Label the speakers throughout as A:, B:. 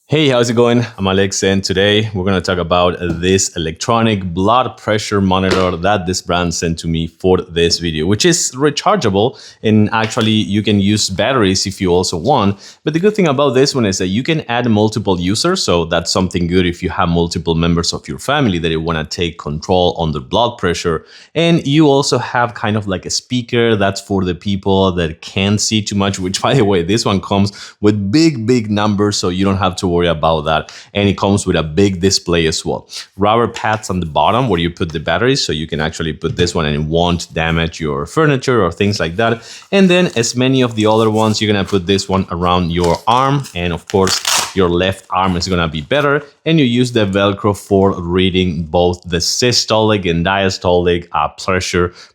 A: Hey, how's it going? I'm Alex, and today we're going to talk about this electronic blood pressure monitor that this brand sent to me for this video, which is rechargeable. And actually, you can use batteries if you also want. But the good thing about this one is that you can add multiple users. So that's something good if you have multiple members of your family that you want to take control on the blood pressure. And you also have kind of like a speaker that's for the people that can't see too much, which, by the way, this one comes with big numbers, so you don't have to worry about that. And it comes with a big display as well. Rubber pads on the bottom where you put the batteries, so you can actually put this one and it won't damage your furniture or things like that. And then, as many of the other ones, you're gonna put this one around your arm, and of course your left arm is gonna be better, and you use the Velcro for reading both the systolic and diastolic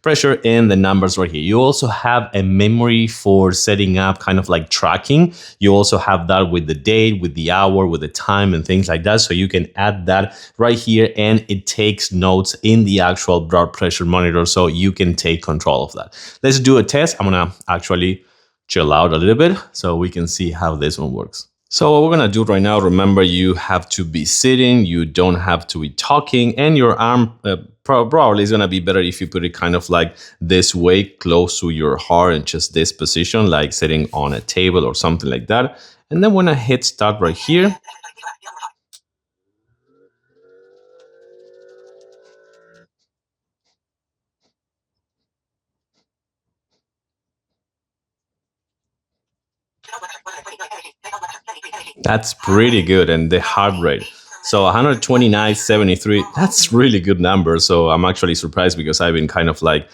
A: pressure and the numbers right here. You also have a memory for setting up kind of like tracking. You also have that with the date, with the hour, with the time and things like that. So you can add that right here, and it takes notes in the actual blood pressure monitor, so you can take control of that. Let's do a test. I'm gonna actually chill out a little bit so we can see how this one works. So what we're gonna do right now, remember, you have to be sitting, you don't have to be talking, and your arm probably is gonna be better if you put it kind of like this way, close to your heart, in just this position, like sitting on a table or something like that. And then when I hit start right here, that's pretty good. And the heart rate. So 129.73, that's really good number. So I'm actually surprised because I've been kind of like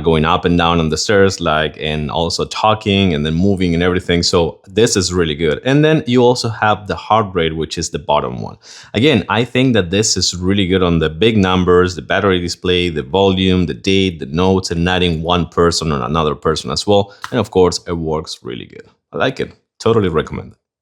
A: going up and down on the stairs, like, and also talking and then moving and everything. So this is really good. And then you also have the heart rate, which is the bottom one. Again, I think that this is really good on the big numbers, the battery display, the volume, the date, the notes, and adding one person or another person as well. And of course, it works really good. I like it. Totally recommend it.